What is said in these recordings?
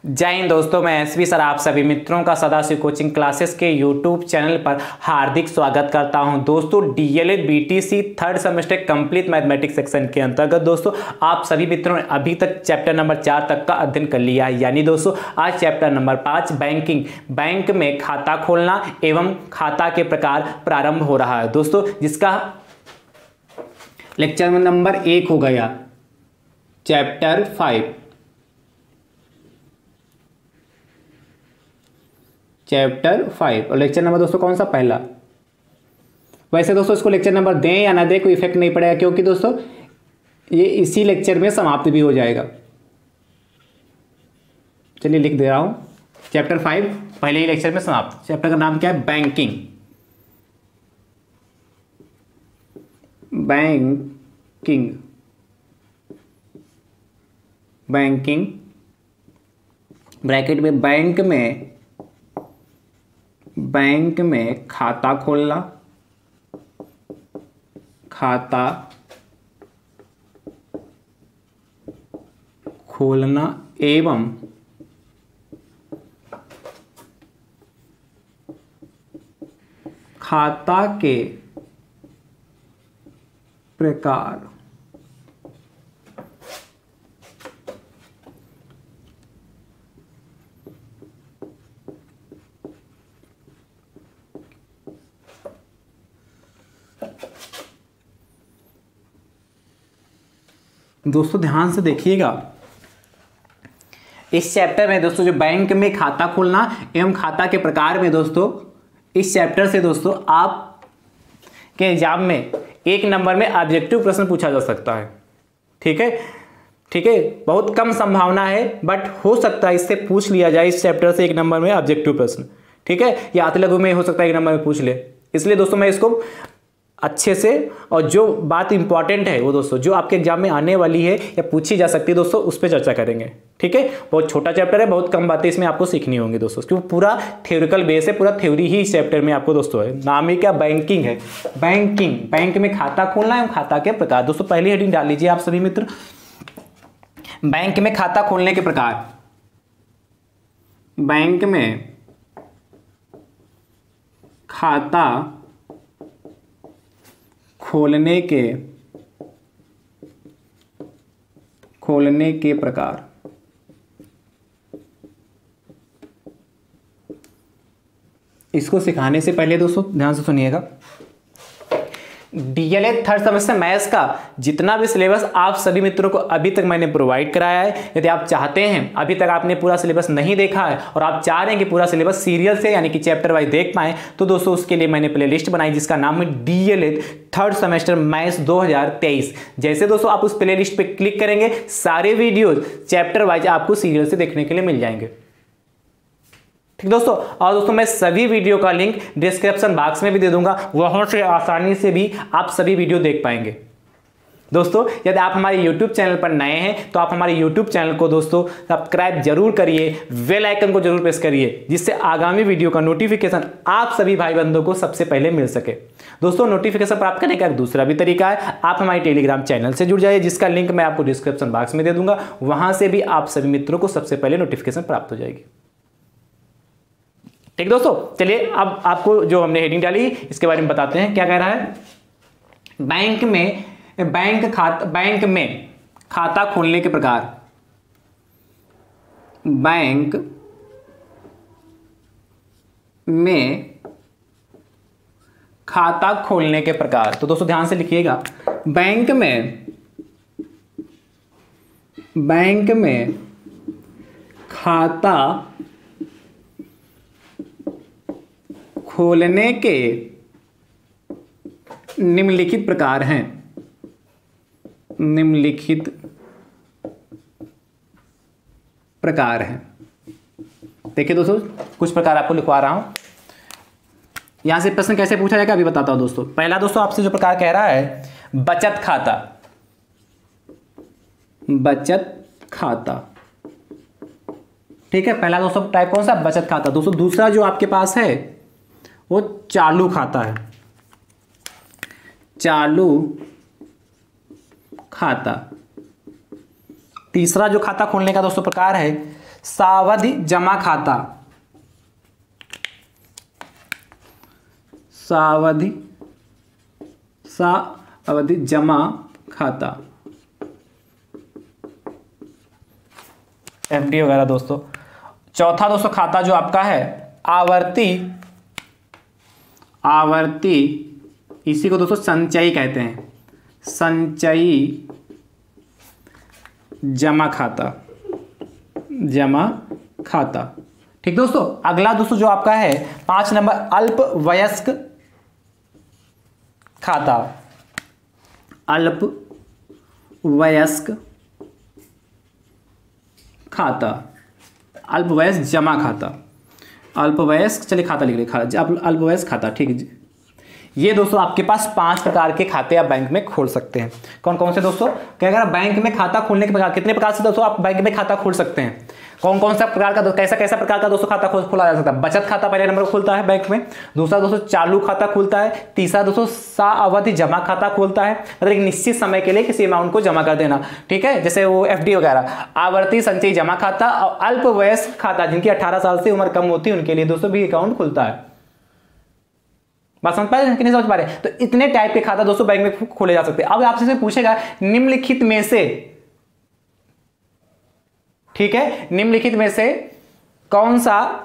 जय हिंद दोस्तों, मैं एसवी सर आप सभी मित्रों का सदाशिव कोचिंग क्लासेस के यूट्यूब चैनल पर हार्दिक स्वागत करता हूं। दोस्तों DElEd BTC third semester complete mathematics section के अंतर्गत दोस्तों आप सभी मित्रों ने अभी तक चैप्टर नंबर 4 तक का अध्ययन कर लिया है। यानी दोस्तों आज चैप्टर नंबर 5 बैंकिंग, बैंक में खाता खोलना एवं खाता के प्रकार प्रारंभ हो रहा है दोस्तों, जिसका लेक्चर नंबर 1 हो गया चैप्टर 5। चैप्टर 5 और लेक्चर नंबर दोस्तों कौन सा? पहला। वैसे दोस्तों इसको लेक्चर नंबर दें या ना दें कोई इफेक्ट नहीं पड़ेगा, क्योंकि दोस्तों ये इसी लेक्चर में समाप्त भी हो जाएगा। चलिए लिख दे रहा हूं चैप्टर 5 पहले ही लेक्चर में समाप्त। चैप्टर का नाम क्या है? बैंकिंग। बैंकिंग बैंकिंग ब्रैकेट में बैंक में खाता खोलना, खाता खोलना एवं खाता के प्रकार। दोस्तों ध्यान से देखिएगा, इस चैप्टर में दोस्तों जो बैंक में खाता खोलना एवं खाता के प्रकार में दोस्तों इस चैप्टर से दोस्तों आप के एग्जाम में 1 नंबर में ऑब्जेक्टिव प्रश्न पूछा जा सकता है। ठीक है, बहुत कम संभावना है बट हो सकता है इससे पूछ लिया जाए इस चैप्टर से 1 नंबर में ऑब्जेक्टिव प्रश्न। ठीक है, या अति लघु में हो सकता है 1 नंबर में पूछ ले। इसलिए दोस्तों मैं इसको अच्छे से, और जो बात इंपॉर्टेंट है वो दोस्तों जो आपके एग्जाम में आने वाली है या पूछी जा सकती है दोस्तों उस पर चर्चा करेंगे। ठीक है, बहुत छोटा चैप्टर है, बहुत कम बातें इसमें आपको सीखनी होंगी दोस्तों, क्योंकि पूरा थ्योरिकल बेस है, पूरा थ्योरी ही इस चैप्टर में आपको दोस्तों है। नाम ही क्या? बैंकिंग है। बैंकिंग, बैंक में खाता खोलना एवं खाता के प्रकार। दोस्तों पहली हेडिंग डाल लीजिए आप सभी मित्र, बैंक में खाता खोलने के प्रकार। बैंक में खाता खोलने के प्रकार। इसको सिखाने से पहले दोस्तों ध्यान से सुनिएगा, डीएलएड थर्ड सेमेस्टर मैथ्स का जितना भी सिलेबस आप सभी मित्रों को अभी तक मैंने प्रोवाइड कराया है, यदि आप चाहते हैं, अभी तक आपने पूरा सिलेबस नहीं देखा है और आप चाह रहे हैं कि पूरा सिलेबस सीरियल से यानी कि चैप्टर वाइज देख पाएं, तो दोस्तों उसके लिए मैंने प्लेलिस्ट बनाई जिसका नाम है डीएलएड थर्ड सेमेस्टर मैथ्स 2023। जैसे दोस्तों आप उस प्लेलिस्ट पे क्लिक करेंगे, सारे वीडियोज चैप्टर वाइज आपको सीरियल से देखने के लिए मिल जाएंगे। ठीक दोस्तों, और दोस्तों मैं सभी वीडियो का लिंक डिस्क्रिप्शन बॉक्स में भी दे दूंगा, वहां से आसानी से भी आप सभी वीडियो देख पाएंगे। दोस्तों यदि आप हमारे YouTube चैनल पर नए हैं तो आप हमारे YouTube चैनल को दोस्तों सब्सक्राइब जरूर करिए, बेल आइकन को जरूर प्रेस करिए, जिससे आगामी वीडियो का नोटिफिकेशन आप सभी भाई बंधुओं को सबसे पहले मिल सके। दोस्तों नोटिफिकेशन प्राप्त करने का एक दूसरा भी तरीका है, आप हमारे टेलीग्राम चैनल से जुड़ जाइए, जिसका लिंक मैं आपको डिस्क्रिप्शन बॉक्स में दे दूंगा, वहां से भी आप सभी मित्रों को सबसे पहले नोटिफिकेशन प्राप्त हो जाएगी। ठीक दोस्तों, चलिए अब आपको जो हमने हेडिंग डाली इसके बारे में बताते हैं क्या कह रहा है। बैंक में खाता खोलने के प्रकार। बैंक में खाता खोलने के प्रकार। तो दोस्तों ध्यान से लिखिएगा, बैंक में खाता खोलने के निम्नलिखित प्रकार हैं। निम्नलिखित प्रकार हैं। देखिए दोस्तों कुछ प्रकार आपको लिखवा रहा हूं, यहां से प्रश्न कैसे पूछा जाएगा अभी बताता हूं दोस्तों। पहला दोस्तों आपसे जो प्रकार कह रहा है बचत खाता। बचत खाता, ठीक है, पहला दोस्तों टाइप कौन सा? बचत खाता। दोस्तों दूसरा जो आपके पास है वो चालू खाता है। चालू खाता। तीसरा जो खाता खोलने का दोस्तों प्रकार है सावधि जमा खाता, सावधि जमा खाता, एफडी वगैरह दोस्तों। चौथा दोस्तों खाता जो आपका है आवर्ती, इसी को दोस्तों संचयी कहते हैं, संचयी जमा खाता, ठीक दोस्तों। अगला दोस्तों जो आपका है 5 नंबर अल्पवयस्क खाता, अल्पवयस्क खाता, अल्पवयस्क जमा खाता, अल्पवयस्क चलिए खाता लिख रहे, अल्पवयस्क खाता, ठीक है जी। ये दोस्तों आपके पास 5 प्रकार के खाते आप बैंक में खोल सकते हैं। कौन कौन से दोस्तों? क्या अगर बैंक में खाता खोलने के प्रकार, कितने प्रकार से दोस्तों आप बैंक में खाता खोल सकते हैं? कौन कौन सा प्रकार का, कैसा प्रकार का दोस्तों खाता खोला जा सकता है? बचत खाता पहले नंबर खुलता है बैंक में, दूसरा दोस्तों चालू खाता खुलता है, तीसरा दोस्तों सावधि जमा खाता खुलता है, मतलब एक निश्चित समय के लिए किसी अमाउंट को जमा कर देना, ठीक है, जैसे वो एफडी वगैरह। आवर्ती संचयी जमा खाता और अल्पवयस्क खाता, जिनकी 18 साल से उम्र कम होती है उनके लिए दोस्तों भी अकाउंट खुलता है। बात समझ पा रहे हैं कि नहीं समझ पा रहे? तो इतने टाइप के खाता दोस्तों बैंक में खोले जा सकते हैं। अब आपसे पूछेगा निम्नलिखित में से, ठीक है, निम्नलिखित में से कौन सा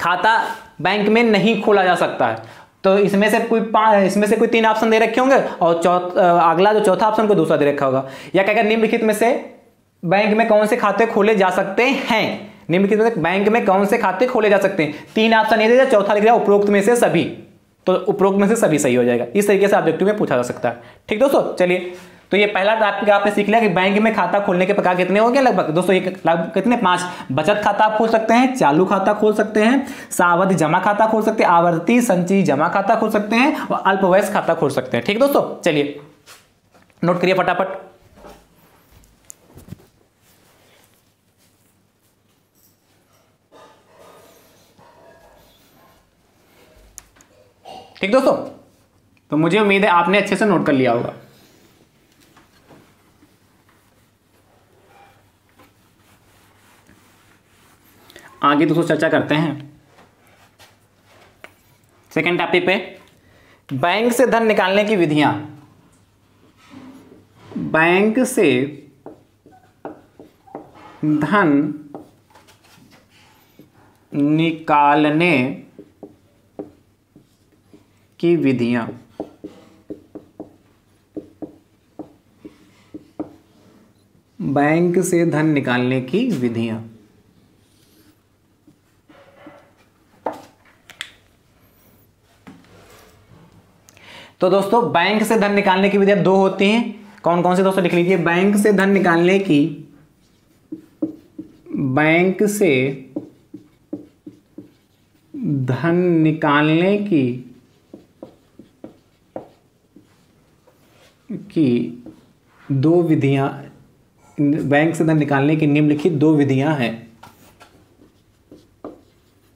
खाता बैंक में नहीं खोला जा सकता है? तो इसमें से कोई 3 ऑप्शन दे रखे होंगे और अगला जो चौथा ऑप्शन को दूसरा दे रखा होगा। या क्या निम्नलिखित में से बैंक में कौन से खाते खोले जा सकते हैं? निम्नलिखित में से बैंक में कौन से खाते खोले जा सकते हैं? 3 ऑप्शन ये दे दिया, चौथा लिख दिया उपरोक्त में से सभी, तो उपरोक्त में से सभी सही हो जाएगा। इस तरीके से ऑब्जेक्टिव में पूछा जा सकता है, ठीक दोस्तों। चलिए, तो ये पहला टॉपिक आपने सीख लिया कि बैंक में खाता खोलने के प्रकार कितने हो गए लगभग दोस्तों, ये लगभग कितने 5। बचत खाता आप खोल सकते हैं, चालू खाता खोल सकते हैं, सावधि जमा खाता खोल सकते हैं, आवर्ती संचयी जमा खाता खोल सकते हैं और अल्पवयस्क खाता खोल सकते हैं, ठीक दोस्तों। चलिए नोट करिए फटाफट। ठीक दोस्तों, तो मुझे उम्मीद है आपने अच्छे से नोट कर लिया होगा। आगे दोस्तों चर्चा करते हैं सेकेंड टॉपिक पे, बैंक से धन निकालने की विधियां। बैंक से धन निकालने की विधियां। बैंक से धन निकालने की विधियां। तो दोस्तों बैंक से धन निकालने की विधियां 2 होती हैं। कौन कौन से दोस्तों लिख लीजिए। बैंक से धन निकालने की, बैंक से धन निकालने की 2 विधियां, बैंक से धन निकालने की निम्नलिखित 2 विधियां हैं।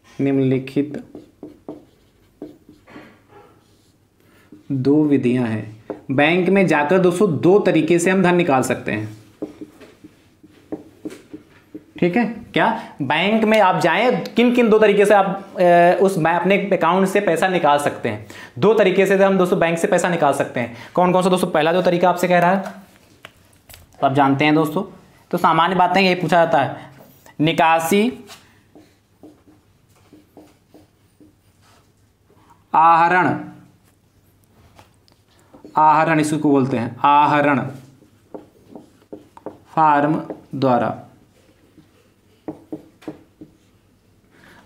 निम्नलिखित 2 विधियां हैं। बैंक में जाकर दोस्तों 2 तरीके से हम धन निकाल सकते हैं, ठीक है। क्या बैंक में आप जाएं, किन किन 2 तरीके से आप उस अपने अकाउंट से पैसा निकाल सकते हैं। 2 तरीके से हम दोस्तों बैंक से पैसा निकाल सकते हैं। कौन कौन सा दोस्तों? पहला जो तरीका आपसे कह रहा है तो आप जानते हैं दोस्तों, तो सामान्य बातें यही पूछा जाता है। निकासी आहरण, आहरण इसको बोलते हैं, आहरण फार्म द्वारा।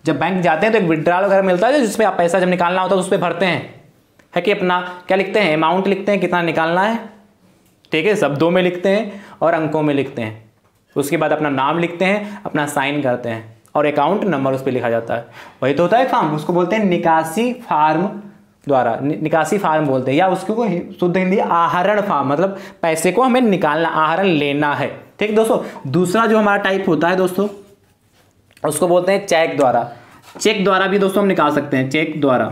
जब बैंक जाते हैं तो एक विड्रॉल वगैरह मिलता है जिसमें आप पैसा जब निकालना होता है तो उस पर भरते हैं, है कि अपना क्या लिखते हैं, अमाउंट लिखते हैं, कितना निकालना है, ठीक है, शब्दों में लिखते हैं और अंकों में लिखते हैं। उसके बाद अपना नाम लिखते हैं, अपना साइन करते हैं और अकाउंट नंबर उस पर लिखा जाता है। वही तो होता है फॉर्म, उसको बोलते हैं निकासी फार्म द्वारा, निकासी फार्म बोलते हैं, या उसको शुद्ध हिंदी आहरण फार्म, मतलब पैसे को हमें निकालना, आहरण लेना है, ठीक दोस्तों। दूसरा जो हमारा टाइप होता है दोस्तों उसको बोलते हैं चेक द्वारा। चेक द्वारा भी दोस्तों हम निकाल सकते हैं, चेक द्वारा,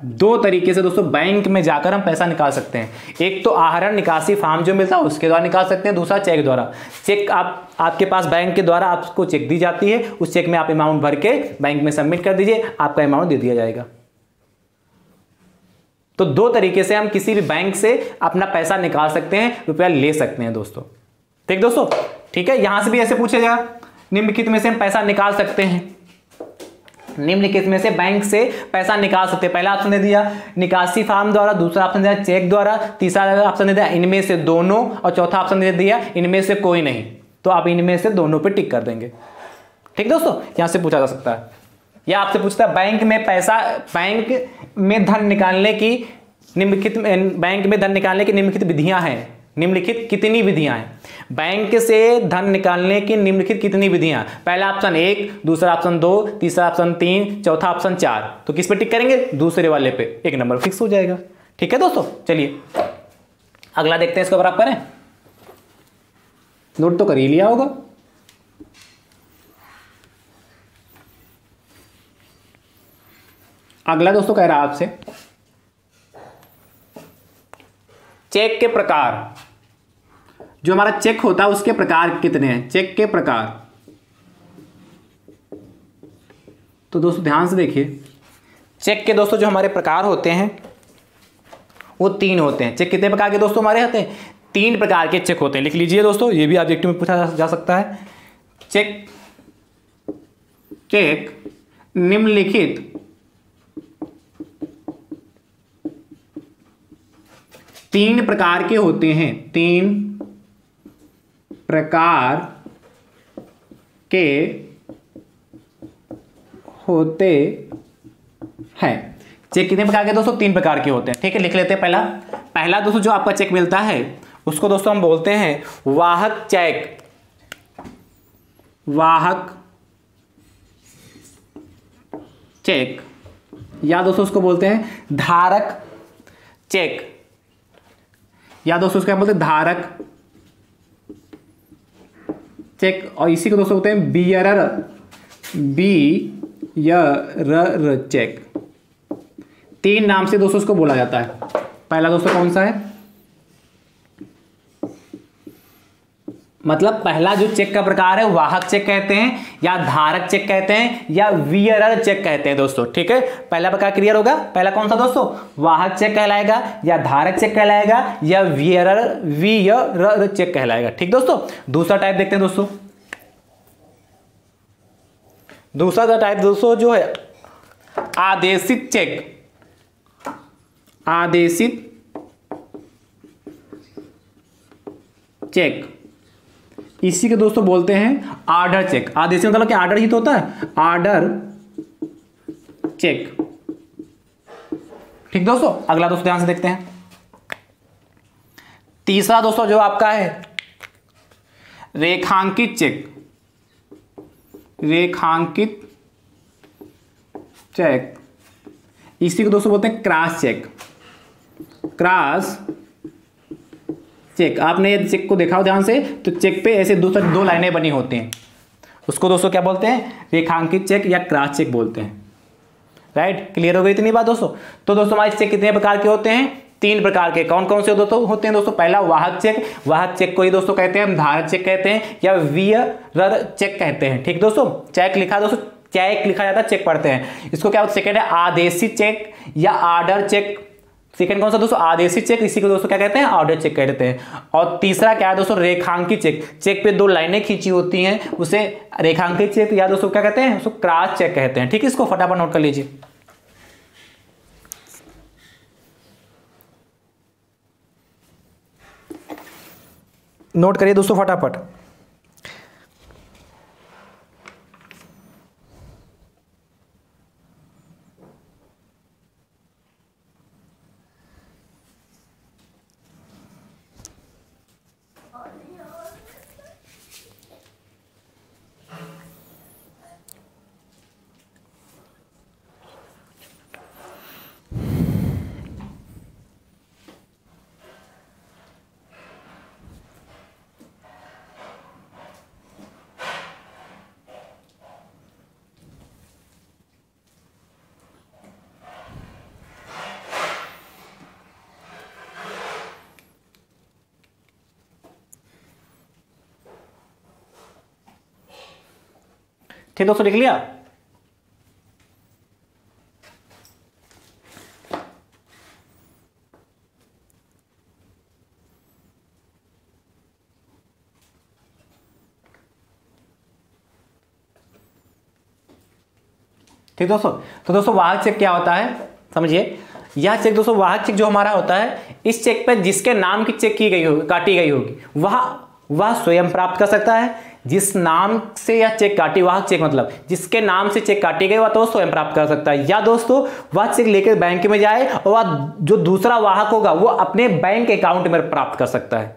दो तरीके से दोस्तों बैंक में जाकर हम पैसा निकाल सकते हैं। एक तो आहरण निकासी फॉर्म जो मिलता है उसके द्वारा निकाल सकते हैं, दूसरा चेक द्वारा। चेक आपके पास बैंक के द्वारा आपको चेक दी जाती है, उस चेक में आप अमाउंट भर के बैंक में सबमिट कर दीजिए, आपका अमाउंट दे दिया जाएगा। तो दो तरीके से हम किसी भी बैंक से अपना पैसा निकाल सकते हैं, रुपया ले सकते हैं दोस्तों। ठीक दोस्तों, ठीक है। यहां से भी ऐसे पूछा जाएगा निम्नलिखित में से हम पैसा निकाल सकते हैं, निम्नलिखित में से बैंक से पैसा निकाल सकते हैं। पहला ऑप्शन दे दिया निकासी फॉर्म द्वारा, दूसरा ऑप्शन दे दिया चेक द्वारा, तीसरा ऑप्शन दे दिया इनमें से दोनों, और चौथा ऑप्शन दे दिया इनमें से कोई नहीं। तो आप इनमें से दोनों पे टिक कर देंगे। ठीक दोस्तों, यहां से पूछा जा सकता है, या आपसे पूछता है बैंक में धन निकालने की निम्नलिखित विधियां हैं। निम्नलिखित कितनी विधियां हैं? बैंक से धन निकालने की निम्नलिखित कितनी विधियां? पहला ऑप्शन 1, दूसरा ऑप्शन 2, तीसरा ऑप्शन 3, चौथा ऑप्शन 4। तो किस पे टिक करेंगे? दूसरे वाले पे, एक नंबर फिक्स हो जाएगा। ठीक है दोस्तों, चलिए अगला देखते हैं। इसको बराबर करें, नोट तो कर ही लिया होगा। अगला दोस्तों कह रहा है आपसे चेक के प्रकार, जो हमारा चेक होता है उसके प्रकार कितने हैं? चेक के प्रकार। तो दोस्तों ध्यान से देखिए, चेक के दोस्तों जो हमारे प्रकार होते हैं वो 3 होते हैं। चेक कितने प्रकार के दोस्तों हमारे होते हैं? 3 प्रकार के चेक होते हैं। लिख लीजिए दोस्तों, ये भी ऑब्जेक्टिव में पूछा जा सकता है। चेक निम्नलिखित तीन प्रकार के होते हैं। 3 प्रकार के होते हैं। चेक कितने प्रकार के दोस्तों? 3 प्रकार के होते हैं। ठीक है, लिख लेते हैं। पहला दोस्तों जो आपका चेक मिलता है उसको दोस्तों हम बोलते हैं वाहक चेक। वाहक चेक, या दोस्तों उसको बोलते हैं धारक चेक, या दोस्तों उसको क्या बोलते हैं? धारक चेक। और इसी को दोस्तों बोलते हैं बियरर चेक। 3 नाम से दोस्तों उसको बोला जाता है। पहला दोस्तों कौन सा है? मतलब पहला जो चेक का प्रकार है वाहक चेक कहते हैं, या धारक चेक कहते हैं, या वियरर चेक कहते हैं दोस्तों। ठीक है, पहला प्रकार क्लियर होगा। पहला कौन सा दोस्तों? वाहक चेक कहलाएगा, या धारक चेक कहलाएगा, या वियरर चेक कहलाएगा। ठीक दोस्तों, दूसरा टाइप देखते हैं दोस्तों। दूसरा टाइप दोस्तों जो है आदेशित चेक। आदेशित चेक, इसी के दोस्तों बोलते हैं आर्डर चेक। आदेशित मतलब क्या? आर्डर ही तो होता है, आर्डर चेक। ठीक दोस्तों, अगला दोस्तों ध्यान से देखते हैं। तीसरा दोस्तों जो आपका है रेखांकित चेक। रेखांकित चेक, इसी को दोस्तों बोलते हैं क्रॉस चेक। क्रॉस चेक, आपने ये चेक को देखा हो ध्यान से, तो चेक पे ऐसे दो लाइनें बनी होती हैं, उसको दोस्तों क्या बोलते हैं? रेखांकित चेक या क्रॉस चेक बोलते हैं। राइट, क्लियर हो गई इतनी बात दोस्तों? तो दोस्तों हमारे चेक कितने प्रकार के होते हैं? 3 प्रकार के। कौन कौन से दोस्तों होते हैं दोस्तों? पहला वाहक चेक। वाहक चेक को ही दोस्तों कहते हैं हम धारक चेक कहते हैं, या वियरर चेक कहते हैं। ठीक दोस्तों, चेक लिखा दोस्तों, चेक लिखा जाता है, चेक पढ़ते हैं। इसको क्या सेकंड है? आदेशित चेक या आर्डर चेक। सेकंड कौन सा दोस्तों? आदेशित चेक, इसी को दोस्तों क्या कहते हैं? ऑर्डर चेक कहते हैं। और तीसरा क्या है दोस्तों? रेखांकित चेक। चेक पे 2 लाइनें खींची होती हैं, उसे रेखांकित चेक या दोस्तों क्या कहते हैं? उसको क्रॉस चेक कहते हैं। ठीक है, इसको फटाफट नोट कर लीजिए। नोट करिए दोस्तों फटाफट। ठीक दोस्तों, लिख लिया। ठीक दोस्तों, तो दोस्तों वाहक चेक क्या होता है समझिए। यह चेक दोस्तों, वाहक चेक जो हमारा होता है, इस चेक पर जिसके नाम की चेक की गई होगी, काटी गई होगी, वह स्वयं प्राप्त कर सकता है। जिस नाम से यह चेक काटी, वाहक चेक मतलब जिसके नाम से चेक काटी गई वह तो स्वयं प्राप्त कर सकता है, या दोस्तों वह चेक लेकर बैंक में जाए और वह जो दूसरा वाहक होगा वो अपने बैंक अकाउंट में प्राप्त कर सकता है।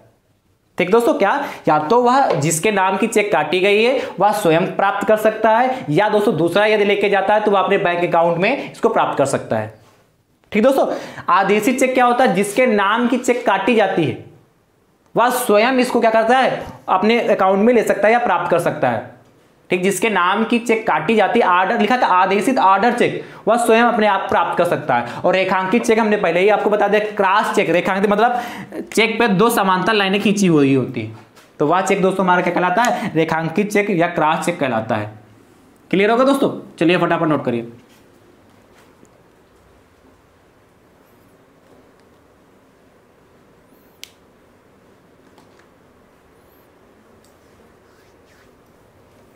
ठीक दोस्तों, क्या या तो वह जिसके नाम की चेक काटी गई है वह स्वयं प्राप्त कर सकता है, या दोस्तों दूसरा यदि लेके जाता है तो वह अपने बैंक अकाउंट में इसको प्राप्त कर सकता है। ठीक दोस्तों, आदेशित चेक क्या होता है, जिसके नाम की चेक काटी जाती है वह स्वयं इसको क्या करता है, अपने अकाउंट में ले सकता है या प्राप्त कर सकता है। ठीक, जिसके नाम की चेक काटी जाती है, आर्डर लिखा था आदेशित आर्डर चेक, वह स्वयं अपने आप प्राप्त कर सकता है। और रेखांकित चेक हमने पहले ही आपको बता दिया, क्रॉस चेक, रेखांकित मतलब चेक पे दो समांतर लाइनें खींची हुई होती है, तो वह चेक दोस्तों हमारा क्या कहलाता है, रेखांकित चेक या क्रॉस चेक कहलाता है। क्लियर होगा दोस्तों, चलिए फटाफट नोट करिए।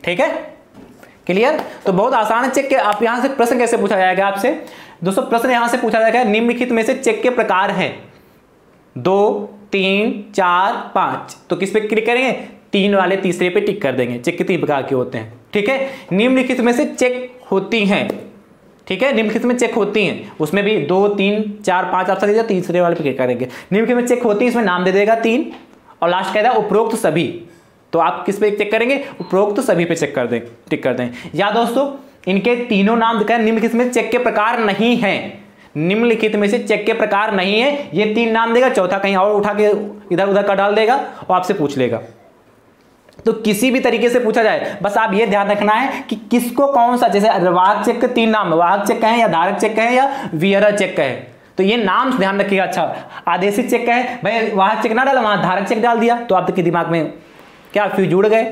ठीक है, क्लियर। तो बहुत आसान चेक के आप यहां से प्रश्न कैसे पूछा जाएगा आपसे दोस्तों, प्रश्न यहां से पूछा जाएगा निम्नलिखित में से चेक के प्रकार हैं 2, 3, 4, 5, तो किस पे क्लिक करेंगे, 3 वाले तीसरे पे टिक कर देंगे। चेक के 3 प्रकार के होते हैं। ठीक है, निम्नलिखित में से चेक होती हैं। ठीक है, निम्नलिखित में चेक होती हैं, उसमें भी 2, 3, 4, 5 ऑप्शन दे दिया, तीसरे वाले पे क्लिक करेंगे। निम्नलिखित में चेक होती है, इसमें नाम दे देगा 3 और लास्ट कह देगा उपरोक्त सभी, तो आप किस पे चेक करेंगे, उपरोक्त सभी पे चेक कर दें, टिक कर दें। या दोस्तों इनके तीनों नाम दिखाए, निम्नलिखित में चेक के प्रकार नहीं है, निम्नलिखित में से चेक के प्रकार नहीं है, ये 3 नाम देगा, चौथा कहीं और उठा के इधर उधर कर डाल देगा और आपसे पूछ लेगा। तो किसी भी तरीके से पूछा जाए, बस आप ये ध्यान रखना है कि किसको कौन सा, जैसे वाहक चेक के 3 नाम, वाहक चेक कहें या धारक चेक कहें या विहरक चेक कहें, तो ये नाम ध्यान रखिएगा। अच्छा, आदेशित चेक कहे, भाई वाहक चेक ना डाला, वहां धारक चेक डाल दिया, तो आपके दिमाग में क्या फ्यूज जुड़ गए,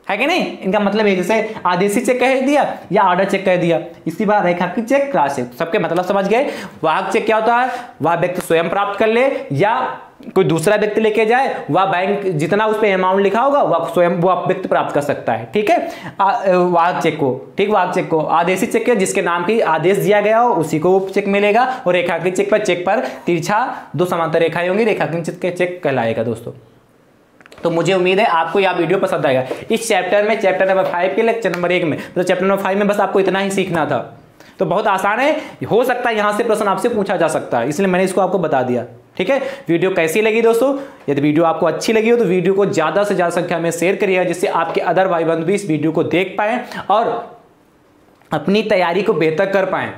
है कि नहीं। इनका मतलब है जैसे आदेशित चेक कह दिया या ऑर्डर चेक कह दिया, इसी बार रेखांकित चेक, क्रॉस चेक, सबके मतलब समझ गए। वाहक चेक क्या होता है, वह व्यक्ति स्वयं प्राप्त कर ले या कोई दूसरा व्यक्ति लेके जाए, वह बैंक जितना उस पे अमाउंट लिखा होगा वह स्वयं वो व्यक्ति प्राप्त कर सकता है। ठीक है, वाहक चेक को, ठीक, वाहक चेक को। आदेशित चेक जिसके नाम की आदेश दिया गया हो उसी को चेक मिलेगा, और रेखांकित चेक पर तिरछा 2 समांतर रेखाएं होंगी, रेखांकित चेक कहलाएगा दोस्तों। तो मुझे उम्मीद है आपको यह वीडियो पसंद आएगा। इस चैप्टर में, चैप्टर नंबर 5 के लेक्चर नंबर 1 में, तो चैप्टर नंबर 5 में बस आपको इतना ही सीखना था, तो बहुत आसान है, हो सकता है यहां से प्रश्न आपसे पूछा जा सकता है, इसलिए मैंने इसको आपको बता दिया। ठीक है, वीडियो कैसी लगी दोस्तों, यदि वीडियो आपको अच्छी लगी हो तो वीडियो को ज्यादा से ज्यादा संख्या में शेयर करिएगा, जिससे आपके अदर भाई बंधु भी इस वीडियो को देख पाए और अपनी तैयारी को बेहतर कर पाए।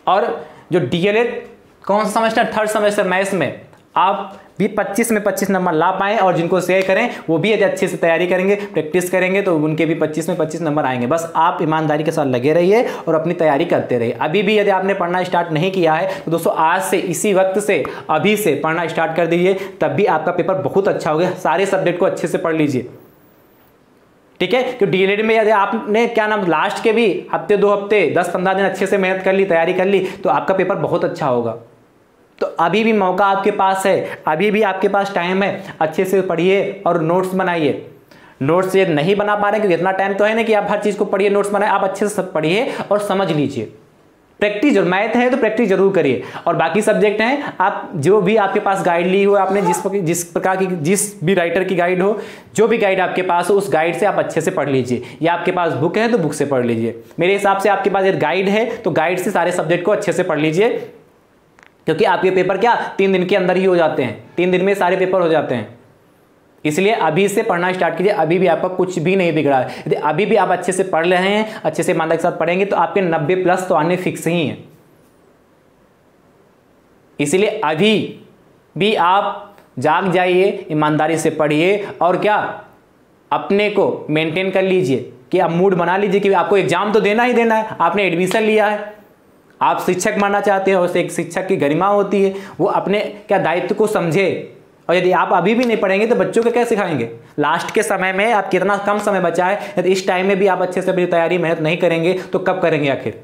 और जो डीएलएड कौन सा सेमेस्टर, 3rd सेमेस्टर मैथ्स में आप भी 25 में 25 नंबर ला पाएं, और जिनको शेयर करें वो भी यदि अच्छे से तैयारी करेंगे, प्रैक्टिस करेंगे, तो उनके भी 25 में 25 नंबर आएंगे। बस आप ईमानदारी के साथ लगे रहिए और अपनी तैयारी करते रहिए। अभी भी यदि आपने पढ़ना स्टार्ट नहीं किया है तो दोस्तों आज से, इसी वक्त से, अभी से पढ़ना स्टार्ट कर दीजिए, तब भी आपका पेपर बहुत अच्छा होगा। सारे सब्जेक्ट को अच्छे से पढ़ लीजिए। ठीक है, तो डीएलएड में यदि आपने क्या नाम लास्ट के भी हफ्ते 2 हफ्ते 10-15 दिन अच्छे से मेहनत कर ली, तैयारी कर ली, तो आपका पेपर बहुत अच्छा होगा। तो अभी भी मौका आपके पास है, अभी भी आपके पास टाइम है, अच्छे से पढ़िए और नोट्स बनाइए। नोट्स ये नहीं बना पा रहे क्योंकि इतना टाइम तो है ना कि आप हर चीज़ को पढ़िए, नोट्स बनाए, आप अच्छे से पढ़िए और समझ लीजिए। प्रैक्टिस जरूर, मैथ है तो प्रैक्टिस जरूर करिए, और बाकी सब्जेक्ट हैं आप जो भी आपके पास गाइड ली हो आपने, जिस प्रकार की, जिस भी राइटर की गाइड हो, जो भी गाइड आपके पास हो, उस गाइड से आप अच्छे से पढ़ लीजिए, या आपके पास बुक है तो बुक से पढ़ लीजिए। मेरे हिसाब से आपके पास एक गाइड है तो गाइड से सारे सब्जेक्ट को अच्छे से पढ़ लीजिए, क्योंकि आपके पेपर क्या 3 दिन के अंदर ही हो जाते हैं, 3 दिन में सारे पेपर हो जाते हैं। इसलिए अभी से पढ़ना स्टार्ट कीजिए, अभी भी आपका कुछ भी नहीं बिगड़ा है। यदि अभी भी आप अच्छे से पढ़ रहे हैं, अच्छे से ईमानदारी के साथ पढ़ेंगे, तो आपके 90+ तो आने फिक्स ही हैं। इसलिए अभी भी आप जाग जाइए, ईमानदारी से पढ़िए, और क्या अपने को मेंटेन कर लीजिए कि आप मूड बना लीजिए कि आपको एग्जाम तो देना ही देना है, आपने एडमिशन लिया है, आप शिक्षक बनना चाहते हैं, और एक शिक्षक की गरिमा होती है वो अपने क्या दायित्व को समझे और यदि आप अभी भी नहीं पढ़ेंगे तो बच्चों को क्या सिखाएंगे? लास्ट के समय में आप कितना कम समय बचा है, यदि इस टाइम में भी आप अच्छे से अपनी तैयारी मेहनत नहीं करेंगे तो कब करेंगे आखिर?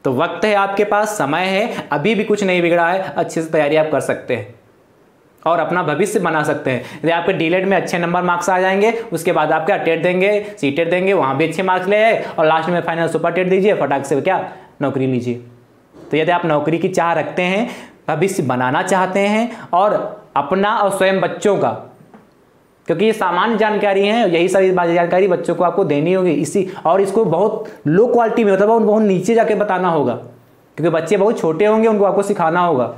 तो वक्त है आपके पास, समय है, अभी भी कुछ नहीं बिगड़ा है, अच्छे से तैयारी आप कर सकते हैं और अपना भविष्य बना सकते हैं। यदि आपके डीलेट में अच्छे नंबर मार्क्स आ जाएंगे, उसके बाद आप क्या टेट देंगे, सीटेट देंगे, वहाँ भी अच्छे मार्क्स ले आए और लास्ट में फाइनल सुपर टेट दीजिए, फटाक से क्या नौकरी लीजिए। तो यदि आप नौकरी की चाह रखते हैं, भविष्य बनाना चाहते हैं और अपना और स्वयं बच्चों का, क्योंकि ये सामान्य जानकारी है, यही सारी जानकारी बच्चों को आपको देनी होगी इसी, और इसको बहुत लो क्वालिटी में, मतलब बहुत नीचे जाके बताना होगा, क्योंकि बच्चे बहुत छोटे होंगे, उनको आपको सिखाना होगा।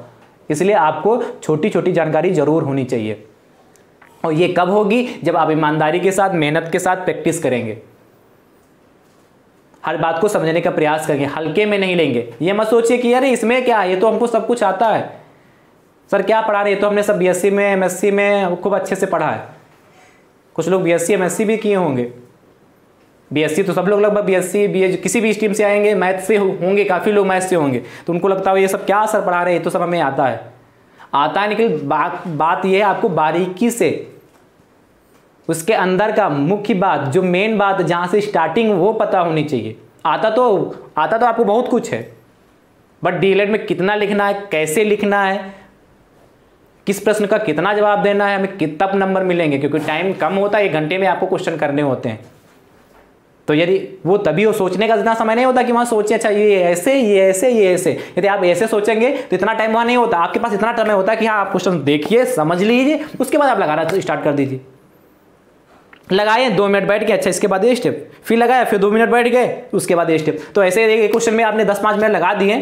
इसलिए आपको छोटी छोटी जानकारी जरूर होनी चाहिए। और ये कब होगी? जब आप ईमानदारी के साथ, मेहनत के साथ प्रैक्टिस करेंगे, हर बात को समझने का प्रयास करेंगे, हल्के में नहीं लेंगे। ये मत सोचिए कि अरे इसमें क्या है, ये तो हमको सब कुछ आता है, सर क्या पढ़ा रहे हैं, तो हमने सब बीएससी में, एमएससी में खूब अच्छे से पढ़ा है। कुछ लोग बीएससी एमएससी भी किए होंगे, बीएससी तो सब लोग लगभग बीएससी बीए किसी भी स्ट्रीम से आएंगे, मैथ से होंगे, काफ़ी लोग मैथ से होंगे, तो उनको लगता है ये सब क्या सर पढ़ा रहे हैं, ये तो सब हमें आता है। आता है, लेकिन बात ये है आपको बारीकी से उसके अंदर का मुख्य बात, जो मेन बात जहाँ से स्टार्टिंग, वो पता होनी चाहिए। आता तो आपको बहुत कुछ है, बट डीएलएड में कितना लिखना है, कैसे लिखना है, किस प्रश्न का कितना जवाब देना है, हमें कितना नंबर मिलेंगे, क्योंकि टाइम कम होता है, 1 घंटे में आपको क्वेश्चन करने होते हैं। तो यदि वो तभी वो सोचने का इतना समय नहीं होता कि वहाँ सोचे अच्छा ये ऐसे ये ऐसे ये ऐसे, यदि आप ऐसे सोचेंगे तो इतना टाइम वहाँ नहीं होता। आपके पास इतना टाइम होता है कि हाँ आप क्वेश्चन देखिए, समझ लीजिए, उसके बाद आप लगाना स्टार्ट कर दीजिए। लगाए 2 मिनट बैठ के, अच्छा इसके बाद ये स्टेप, फिर लगाया, फिर 2 मिनट बैठ गए, उसके बाद ये स्टेप। तो ऐसे एक क्वेश्चन में आपने 10-5 मिनट लगा दिए,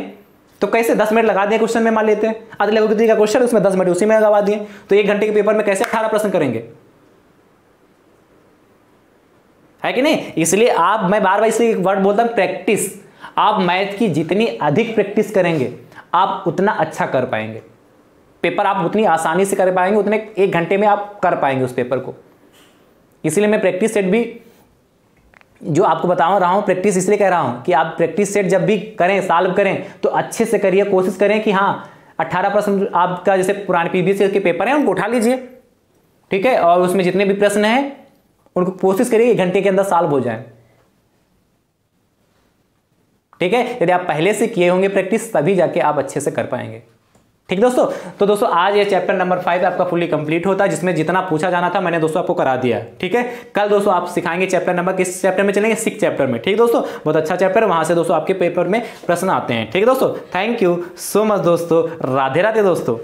तो कैसे 10 मिनट लगा दिए क्वेश्चन में, मान लेते हैं अगले का क्वेश्चन, उसमें 10 मिनट उसी में लगा दिए, तो 1 घंटे के पेपर में कैसे 18 प्रश्न करेंगे, है कि नहीं? इसलिए मैं बार बार इसलिए वर्ड बोलता हूं, प्रैक्टिस। आप मैथ की जितनी अधिक प्रैक्टिस करेंगे, आप उतना अच्छा कर पाएंगे पेपर, आप उतनी आसानी से कर पाएंगे, उतने 1 घंटे में आप कर पाएंगे उस पेपर को। इसलिए मैं प्रैक्टिस सेट भी जो आपको बता रहा हूं, प्रैक्टिस इसलिए कह रहा हूं कि आप प्रैक्टिस सेट जब भी करें, सॉल्व करें, तो अच्छे से करिए, कोशिश करें कि हाँ 18 प्रश्न आपका जैसे पुराने पीबीसी के पेपर हैं उनको उठा लीजिए, ठीक है, और उसमें जितने भी प्रश्न हैं उनको कोशिश करिए 1 घंटे के अंदर सॉल्व हो जाए, ठीक है। यदि आप पहले से किए होंगे प्रैक्टिस, तभी जाके आप अच्छे से कर पाएंगे, ठीक दोस्तों। तो दोस्तों आज ये चैप्टर नंबर 5 आपका फुली कंप्लीट होता है, जिसमें जितना पूछा जाना था मैंने दोस्तों आपको करा दिया, ठीक है। कल दोस्तों आप सिखाएंगे चैप्टर नंबर, किस चैप्टर में चलेंगे, 6 चैप्टर में, ठीक दोस्तों। बहुत अच्छा चैप्टर, वहां से दोस्तों आपके पेपर में प्रश्न आते हैं, ठीक है दोस्तों। थैंक यू सो मच दोस्तों, राधे राधे दोस्तों।